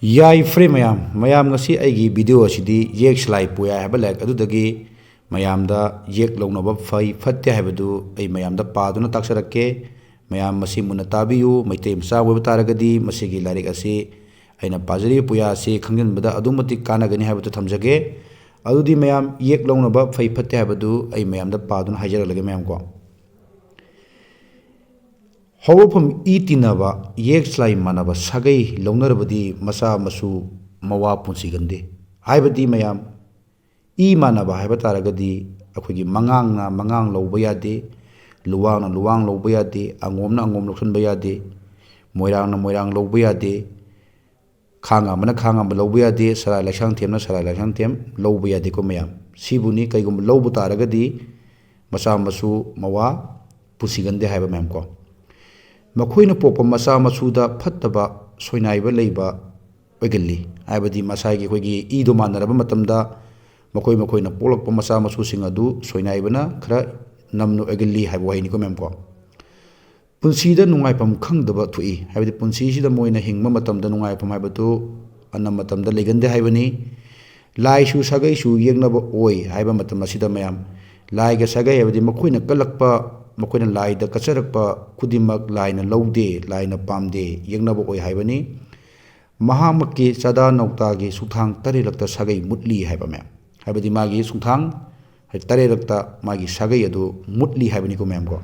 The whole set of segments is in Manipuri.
ꯌꯥꯏꯐꯔꯦ ꯃꯌꯥꯝ ꯉꯁꯤ ꯑꯩꯒꯤ ꯚꯤꯗꯤꯑꯣ ꯑꯁꯤꯗꯤ ꯌꯦꯛ ꯁꯂꯥꯏ ꯄꯨꯌꯥꯏ ꯍꯥꯏꯕ ꯂꯥꯏꯔꯤꯛ ꯑꯗꯨꯗꯒꯤ ꯃꯌꯥꯝꯗ ꯌꯦꯛ ꯂꯧꯅꯕ ꯐꯩ ꯐꯠꯇꯦ ꯍꯥꯏꯕꯗꯨ ꯑꯩ ꯃꯌꯥꯝꯗ ꯄꯥꯗꯨꯅ ꯇꯥꯛꯆꯔꯛꯀꯦ꯫ ꯃꯌꯥꯝ ꯃꯁꯤ ꯃꯨꯟꯅ ꯇꯥꯕꯤꯌꯨ꯫ ꯃꯩꯇꯩ ꯃꯆꯥ ꯑꯣꯏꯕ ꯇꯥꯔꯒꯗꯤ ꯃꯁꯤꯒꯤ ꯂꯥꯏꯔꯤꯛ ꯑꯁꯤ ꯑꯩꯅ ꯄꯥꯖꯔꯤꯕ ꯄꯨꯌꯥ ꯑꯁꯤ ꯈꯪꯖꯤꯟꯕꯗ ꯑꯗꯨꯛꯀꯤ ꯃꯇꯤꯛ ꯀꯥꯟꯅꯒꯅꯤ ꯍꯥꯏꯕꯗꯨ ꯊꯝꯖꯒꯦ꯫ ꯑꯗꯨꯗꯤ ꯃꯌꯥꯝ ꯌꯦꯛ ꯂꯧꯅꯕ ꯐꯩ ꯐꯠꯇꯦ ꯍꯥꯏꯕꯗꯨ ꯑꯩ ꯃꯌꯥꯝꯗ ꯄꯥꯗꯨꯅ ꯍꯥꯏꯖꯔꯛꯂꯒꯦ ꯃꯌꯥꯝꯀꯣ꯫ ꯍꯧꯔꯛꯐꯝ ꯏ ꯇꯤꯟꯅꯕ ꯌꯦꯛ ꯁꯂꯥꯏ ꯃꯥꯟꯅꯕ ꯁꯥꯒꯩ ꯂꯧꯅꯔꯕꯗꯤ ꯃꯆꯥ ꯃꯁꯨ ꯃꯋꯥ ꯄꯨꯟꯁꯤꯒꯟꯗꯦ꯫ ꯍꯥꯏꯕꯗꯤ ꯃꯌꯥꯝ ꯏ ꯃꯥꯟꯅꯕ ꯍꯥꯏꯕ ꯇꯥꯔꯒꯗꯤ ꯑꯩꯈꯣꯏꯒꯤ ꯃꯉꯥꯡꯅ ꯃꯉꯥꯡ ꯂꯧꯕ ꯌꯥꯗꯦ, ꯂꯨꯋꯥꯡꯅ ꯂꯨꯋꯥꯡ ꯂꯧꯕ ꯌꯥꯗꯦ, ꯑꯉꯣꯝꯅ ꯑꯉꯣꯝ ꯂꯧꯁꯤꯟꯕ ꯌꯥꯗꯦ, ꯃꯣꯏꯔꯥꯡꯅ ꯃꯣꯏꯔꯥꯡ ꯂꯧꯕ ꯌꯥꯗꯦ, ꯈꯥꯡꯉꯥꯟꯕꯅ ꯈꯥꯡꯉꯥꯟꯕ ꯂꯧꯕ ꯌꯥꯗꯦ, ꯁꯔꯥꯏ ꯂꯩꯁꯥꯡꯊꯦꯝꯅ ꯁꯔꯥꯏ ꯂꯩꯁꯥꯡꯊꯦꯝ ꯂꯧꯕ ꯌꯥꯗꯦꯀꯣ ꯃꯌꯥꯝ꯫ ꯁꯤꯕꯨꯅꯤ ꯀꯩꯒꯨꯝꯕ ꯂꯧꯕ ꯇꯥꯔꯒꯗꯤ ꯃꯆꯥ ꯃꯁꯨ ꯃꯋꯥ ꯄꯨꯟꯁꯤꯒꯟꯗꯦ ꯍꯥꯏꯕ ꯃꯌꯥꯝꯀꯣ꯫ ꯃꯈꯣꯏꯅ ꯄꯣꯛꯄ ꯃꯆꯥ ꯃꯁꯨꯗ ꯐꯠꯇꯕ ꯁꯣꯏꯅꯥꯏꯕ ꯂꯩꯕ ꯑꯣꯏꯒꯜꯂꯤ꯫ ꯍꯥꯏꯕꯗꯤ ꯃꯁꯥꯒꯤ ꯑꯩꯈꯣꯏꯒꯤ ꯏꯗꯣ ꯃꯥꯟꯅꯔꯕ ꯃꯇꯝꯗ ꯃꯈꯣꯏꯅ ꯄꯣꯛꯂꯛꯄ ꯃꯆꯥ ꯃꯁꯨꯁꯤꯡ ꯑꯗꯨ ꯁꯣꯏꯅꯥꯏꯕꯅ ꯈꯔ ꯅꯝꯅ ꯑꯣꯏꯒꯜꯂꯤ ꯍꯥꯏꯕ ꯋꯥꯍꯩꯅꯤꯀꯣ ꯃꯌꯥꯝꯀꯣ꯫ ꯄꯨꯟꯁꯤꯗ ꯅꯨꯡꯉꯥꯏꯐꯝ ꯈꯪꯗꯕ ꯊꯣꯛꯏ꯫ ꯍꯥꯏꯕꯗꯤ ꯄꯨꯟꯁꯤꯁꯤꯗ ꯃꯣꯏꯅ ꯍꯤꯡꯕ ꯃꯇꯝꯗ ꯅꯨꯡꯉꯥꯏꯐꯝ ꯍꯥꯏꯕꯗꯨ ꯑꯅꯝꯕ ꯃꯇꯝꯗ ꯂꯩꯒꯟꯗꯦ ꯍꯥꯏꯕꯅꯤ꯫ ꯂꯥꯏꯁꯨ ꯁꯥꯒꯩꯁꯨ ꯌꯦꯛꯅꯕ ꯑꯣꯏ ꯍꯥꯏꯕ ꯃꯇꯝ ꯑꯁꯤꯗ ꯃꯌꯥꯝ ꯂꯥꯏꯒ ꯁꯥꯒꯩ ꯍꯥꯏꯕꯗꯤ ꯃꯈꯣꯏꯅ ꯀꯠꯂꯛꯄ, ꯃꯈꯣꯏꯅ ꯂꯥꯏꯗ ꯀꯠꯆꯔꯛꯄ ꯈꯨꯗꯤꯡꯃꯛ ꯂꯥꯏꯅ ꯂꯧꯗꯦ, ꯂꯥꯏꯅ ꯄꯥꯝꯗꯦ, ꯌꯦꯛꯅꯕ ꯑꯣꯏ ꯍꯥꯏꯕꯅꯤ꯫ ꯃꯍꯥꯛꯃꯛꯀꯤ ꯆꯥꯗꯥ ꯅꯧꯇꯥꯒꯤ ꯁꯨꯛꯊꯥꯡ ꯇꯔꯦꯠꯂꯛꯇ ꯁꯥꯒꯩ ꯃꯨꯠꯂꯤ ꯍꯥꯏꯕ ꯃꯌꯥꯝ꯫ ꯍꯥꯏꯕꯗꯤ ꯃꯥꯒꯤ ꯁꯨꯛꯊꯥꯡ ꯇꯔꯦꯠꯂꯛꯇ ꯃꯥꯒꯤ ꯁꯥꯒꯩ ꯑꯗꯨ ꯃꯨꯠꯂꯤ ꯍꯥꯏꯕꯅꯤꯀꯣ ꯃꯌꯥꯝꯀꯣ꯫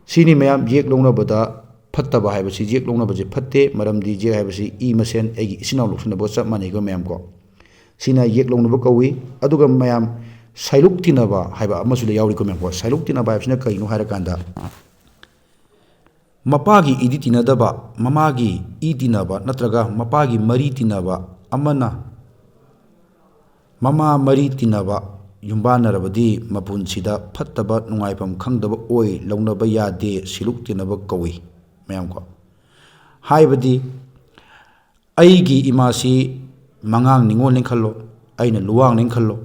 ꯁꯤꯅꯤ ꯃꯌꯥꯝ ꯌꯦꯛ ꯂꯧꯅꯕꯗ ꯐꯠꯇꯕ ꯍꯥꯏꯕꯁꯤ ꯌꯦꯛ ꯂꯧꯅꯕꯁꯤ ꯐꯠꯇꯦ꯫ ꯃꯔꯝꯗꯤ ꯌꯦꯛ ꯍꯥꯏꯕꯁꯤ ꯏ ꯃꯁꯦꯟ ꯑꯩꯒꯤ ꯏꯆꯤꯟ ꯏꯅꯥꯎ ꯂꯧꯁꯤꯟꯅꯕꯒ ꯆꯞ ꯃꯥꯟꯅꯩꯀꯣ ꯃꯌꯥꯝꯀꯣ꯫ ꯁꯤꯅ ꯌꯦꯛ ꯂꯧꯅꯕ ꯀꯧꯏ꯫ ꯑꯗꯨꯒ ꯃꯌꯥꯝ ꯁꯥꯏꯂꯨꯛ ꯇꯤꯟꯅꯕ ꯍꯥꯏꯕ ꯑꯃꯁꯨ ꯌꯥꯎꯔꯤꯀꯣ ꯃꯌꯥꯝꯀꯣ꯫ ꯁꯥꯏꯂꯨꯛ ꯇꯤꯟꯅꯕ ꯍꯥꯏꯕꯁꯤꯅ ꯀꯔꯤꯅꯣ ꯍꯥꯏꯔꯀꯥꯟꯗ ꯃꯄꯥꯒꯤ ꯏꯗꯤ ꯇꯤꯟꯅꯗꯕ, ꯃꯃꯥꯒꯤ ꯏ ꯇꯤꯟꯅꯕ ꯅꯠꯇ꯭ꯔꯒ ꯃꯄꯥꯒꯤ ꯃꯔꯤ ꯇꯤꯟꯅꯕ ꯑꯃꯅ ꯃꯃꯥ ꯃꯔꯤ ꯇꯤꯟꯅꯕ ꯌꯨꯝꯕꯥꯟꯅꯔꯕꯗꯤ ꯃꯄꯨꯟꯁꯤꯗ ꯐꯠꯇꯕ ꯅꯨꯡꯉꯥꯏꯐꯝ ꯈꯪꯗꯕ ꯑꯣꯏ, لꯧꯅꯕ ꯌꯥꯗꯦ, ꯁꯤꯂꯨꯛ ꯇꯤꯟꯅꯕ ꯀꯧꯏ ꯃꯌꯥꯝꯀꯣ꯫ ꯍꯥꯏꯕꯗꯤ ꯑꯩꯒꯤ ꯏꯃꯥꯁꯤ ꯃꯉꯥꯡ ꯅꯤꯉꯣꯜꯅꯤ ꯈꯜꯂꯣ, ꯑꯩꯅ ꯂꯨꯋꯥꯡꯅꯤ ꯈꯜꯂꯣ꯫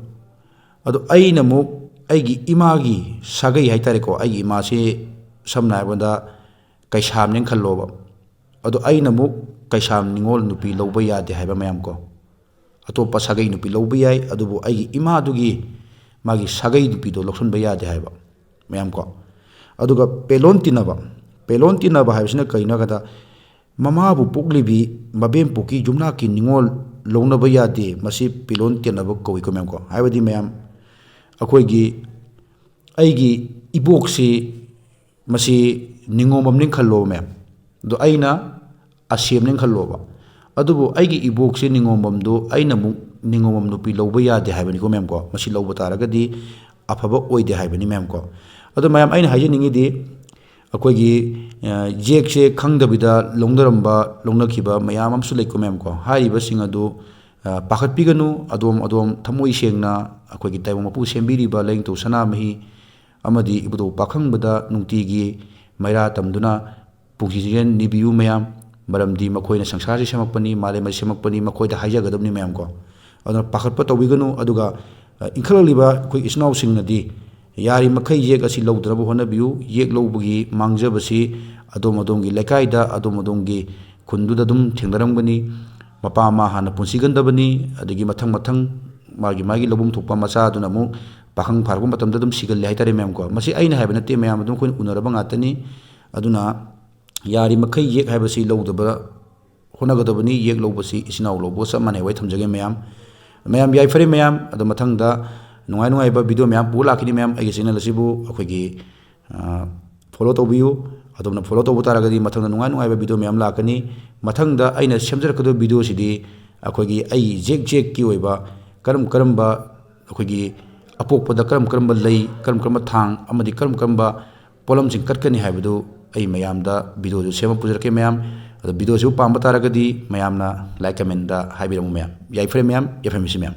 ꯑꯗꯣ ꯑꯩꯅ ꯑꯃꯨꯛ ꯑꯩꯒꯤ ꯏꯃꯥꯒꯤ ꯁꯥꯒꯩ ꯍꯥꯏꯇꯥꯔꯦꯀꯣ, ꯑꯩꯒꯤ ꯏꯃꯥꯁꯤ ꯁꯝꯅ ꯍꯥꯏꯔꯕꯗ ꯀꯩꯁꯥꯝꯅꯤ ꯈꯜꯂꯣꯕ꯫ ꯑꯗꯣ ꯑꯩꯅ ꯑꯃꯨꯛ ꯀꯩꯁꯥꯝ ꯅꯤꯉꯣꯜ ꯅꯨꯄꯤ ꯂꯧꯕ ꯌꯥꯗꯦ ꯍꯥꯏꯕ ꯃꯌꯥꯝꯀꯣ꯫ ꯑꯇꯣꯞꯄ ꯁꯥꯒꯩ ꯅꯨꯄꯤ ꯂꯧꯕ ꯌꯥꯏ, ꯑꯗꯨꯕꯨ ꯑꯩꯒꯤ ꯏꯃꯥꯗꯨꯒꯤ ꯃꯥꯒꯤ ꯁꯥꯒꯩ ꯅꯨꯄꯤꯗꯣ ꯂꯧꯁꯤꯟꯕ ꯌꯥꯗꯦ ꯍꯥꯏꯕ ꯃꯌꯥꯝꯀꯣ꯫ ꯑꯗꯨꯒ ꯄꯦꯂꯣꯟ ꯇꯤꯟꯅꯕ, ꯄꯦꯂꯣꯟ ꯇꯤꯟꯅꯕ ꯍꯥꯏꯕꯁꯤꯅ ꯀꯔꯤꯅꯣ ꯍꯥꯏꯕꯗ ꯃꯃꯥꯕꯨ ꯄꯣꯛꯂꯤꯕꯤ ꯃꯕꯦꯝꯄꯣꯛꯀꯤ ꯌꯨꯝꯅꯥꯛꯀꯤ ꯅꯤꯉꯣꯜ ꯂꯧꯅꯕ ꯌꯥꯗꯦ, ꯃꯁꯤ ꯄꯦꯂꯣꯟ ꯇꯤꯟꯅꯕ ꯀꯧꯏꯀꯣ ꯃꯌꯥꯝꯀꯣ꯫ ꯍꯥꯏꯕꯗꯤ ꯃꯌꯥꯝ ꯑꯩꯈꯣꯏꯒꯤ ꯑꯩꯒꯤ ꯏꯕꯣꯛꯁꯤ ꯃꯁꯤ ꯅꯤꯉꯣꯝꯕꯝꯅꯤ ꯈꯜꯂꯣꯕ ꯃꯌꯥꯝ꯫ ꯑꯗꯣ ꯑꯩꯅ ꯑꯁꯦꯝꯅꯤ ꯈꯜꯂꯣꯕ꯫ ꯑꯗꯨꯕꯨ ꯑꯩꯒꯤ ꯏꯕꯣꯛꯁꯤ ꯅꯤꯉꯣꯝꯕꯝꯗꯨ ꯑꯩꯅ ꯑꯃꯨꯛ ꯅꯤꯉꯣꯝꯕꯝ ꯅꯨꯄꯤ ꯂꯧꯕ ꯌꯥꯗꯦ ꯍꯥꯏꯕꯅꯤꯀꯣ ꯃꯌꯥꯝꯀꯣ꯫ ꯃꯁꯤ ꯂꯧꯕ ꯇꯥꯔꯒꯗꯤ ꯑꯐꯕ ꯑꯣꯏꯗꯦ ꯍꯥꯏꯕꯅꯤ ꯃꯌꯥꯝꯀꯣ꯫ ꯑꯗꯣ ꯃꯌꯥꯝ ꯑꯩꯅ ꯍꯥꯏꯖꯅꯤꯡꯉꯤꯗꯤ ꯑꯩꯈꯣꯏꯒꯤ ꯌꯦꯛꯁꯦ ꯈꯪꯗꯕꯤꯗ ꯂꯧꯅꯈꯤꯕ ꯃꯌꯥꯝ ꯑꯃꯁꯨ ꯂꯩꯀꯣ ꯃꯌꯥꯝꯀꯣ꯫ ꯍꯥꯏꯔꯤꯕꯁꯤꯡ ꯑꯗꯨ ꯄꯥꯈꯠꯄꯤꯒꯅꯨ꯫ ꯑꯗꯣꯝ ꯊꯃꯣꯏ ꯁꯦꯡꯅ ꯑꯩꯈꯣꯏꯒꯤ ꯇꯥꯏꯕꯪ ꯃꯄꯨ ꯁꯦꯝꯕꯤꯔꯤꯕ ꯂꯥꯏꯅꯤꯡꯊꯧ ꯁꯅꯥꯃꯍꯤ ꯑꯃꯗꯤ ꯏꯕꯨꯙꯧ ꯄꯥꯈꯪꯕꯗ ꯅꯨꯡꯇꯤꯒꯤ ꯃꯩꯔꯥ ꯇꯝꯗꯨꯅ ꯄꯨꯟꯁꯤꯁꯦ ꯅꯤꯕꯤꯌꯨ ꯃꯌꯥꯝ꯫ ꯃꯔꯝꯗꯤ ꯃꯈꯣꯏꯅ ꯁꯪꯁꯥꯔꯁꯤ ꯁꯦꯝꯃꯛꯄꯅꯤ, ꯃꯥꯂꯦꯝ ꯑꯁꯤ ꯁꯦꯝꯃꯛꯄꯅꯤ, ꯃꯈꯣꯏꯗ ꯍꯥꯏꯖꯒꯗꯕꯅꯤ ꯃꯌꯥꯝꯀꯣ꯫ ꯑꯗꯨꯅ ꯄꯥꯈꯠꯄ ꯇꯧꯕꯤꯒꯅꯨ꯫ ꯑꯗꯨꯒ ꯏꯟꯈꯠꯂꯛꯂꯤꯕ ꯑꯩꯈꯣꯏ ꯏꯆꯤꯟ ꯏꯅꯥꯎꯁꯤꯡꯅꯗꯤ ꯌꯥꯔꯤꯃꯈꯩ ꯌꯦꯛ ꯑꯁꯤ ꯂꯧꯗꯅꯕ ꯍꯣꯠꯅꯕꯤꯌꯨ꯫ ꯌꯦꯛ ꯂꯧꯕꯒꯤ ꯃꯥꯡꯖꯕꯁꯤ ꯑꯗꯣꯝꯒꯤ ꯂꯩꯀꯥꯏꯗ, ꯑꯗꯣꯝꯒꯤ ꯈꯨꯟꯗꯨꯗ ꯑꯗꯨꯝ ꯊꯦꯡꯅꯔꯝꯒꯅꯤ꯫ ꯃꯄꯥ ꯃꯃꯥ ꯍꯥꯟꯅ ꯄꯨꯟꯁꯤꯒꯟꯗꯕꯅꯤ, ꯑꯗꯒꯤ ꯃꯊꯪ ꯃꯥꯒꯤ ꯂꯧꯐꯝ ꯊꯣꯛꯄ ꯃꯆꯥꯗꯨꯅ ꯑꯃꯨꯛ ꯄꯥꯈꯪ ꯐꯥꯔꯛꯄ ꯃꯇꯝꯗ ꯑꯗꯨꯝ ꯁꯤꯒꯜꯂꯦ ꯍꯥꯏꯇꯥꯔꯦ ꯃꯌꯥꯝꯀꯣ꯫ ꯃꯁꯤ ꯑꯩꯅ ꯍꯥꯏꯕ ꯅꯠꯇꯦ, ꯃꯌꯥꯝ ꯑꯗꯨꯝ ꯑꯩꯈꯣꯏꯅ ꯎꯅꯔꯕ ꯉꯥꯛꯇꯅꯤ꯫ ꯑꯗꯨꯅ ꯌꯥꯔꯤꯃꯈꯩ ꯌꯦꯛ ꯍꯥꯏꯕꯁꯤ ꯂꯧꯗꯕ ꯍꯣꯠꯅꯒꯗꯕꯅꯤ꯫ ꯌꯦꯛ ꯂꯧꯕꯁꯤ ꯏꯆꯤꯟ ꯏꯅꯥꯎ ꯂꯧꯕꯒ ꯆꯞ ꯃꯥꯟꯅꯩ ꯍꯥꯏꯕ ꯊꯝꯖꯒꯦ ꯃꯌꯥꯝ꯫ ꯌꯥꯏꯐꯔꯦ ꯃꯌꯥꯝ꯫ ꯑꯗꯣ ꯃꯊꯪꯗ ꯅꯨꯡꯉꯥꯏꯕ ꯚꯤꯗꯤꯑꯣ ꯃꯌꯥꯝ ꯄꯨꯔ ꯂꯥꯛꯈꯤꯅꯤ ꯃꯌꯥꯝ꯫ ꯑꯩꯒꯤ ꯆꯦꯅꯦꯜ ꯑꯁꯤꯕꯨ ꯑꯩꯈꯣꯏꯒꯤ ꯐꯣꯂꯣ ꯇꯧꯕꯤꯌꯨ꯫ ꯑꯗꯣꯝꯅ ꯐꯣꯂꯣ ꯇꯧꯕ ꯇꯥꯔꯒꯗꯤ ꯃꯊꯪꯗ ꯅꯨꯡꯉꯥꯏꯕ ꯚꯤꯗꯤꯑꯣ ꯃꯌꯥꯝ ꯂꯥꯛꯀꯅꯤ꯫ ꯃꯊꯪꯗ ꯑꯩꯅ ꯁꯦꯝꯖꯔꯛꯀꯗꯕ ꯚꯤꯗꯤꯑꯣꯁꯤꯗꯤ ꯑꯩꯈꯣꯏꯒꯤ ꯑꯩꯒꯤ ꯌꯦꯛꯀꯤ ꯑꯣꯏꯕ ꯀꯔꯝꯕ ꯑꯩꯈꯣꯏꯒꯤ ꯑꯄꯣꯛꯄꯗ ꯀꯔꯝꯕ ꯂꯩ, ꯀꯔꯝꯕ ꯊꯥꯡ, ꯑꯃꯗꯤ ꯀꯔꯝꯕ ꯄꯣꯠꯂꯝꯁꯤꯡ ꯀꯠꯀꯅꯤ ꯍꯥꯏꯕꯗꯨ ꯑꯩ ꯃꯌꯥꯝꯗ ꯚꯤꯗꯤꯑꯣꯗꯨ ꯁꯦꯝꯃ ꯄꯨꯖꯔꯛꯀꯦ ꯃꯌꯥꯝ꯫ ꯑꯗꯣ ꯚꯤꯗꯤꯑꯣꯁꯤꯕꯨ ꯄꯥꯝꯕ ꯇꯥꯔꯒꯗꯤ ꯃꯌꯥꯝꯅ ꯂꯥꯏꯛ ꯀꯃꯦꯟꯗ ꯍꯥꯏꯕꯤꯔꯝꯃꯨ ꯃꯌꯥꯝ꯫ ꯌꯥꯏꯐꯔꯦ ꯃꯌꯥꯝ, FMC ꯃꯌꯥꯝ꯫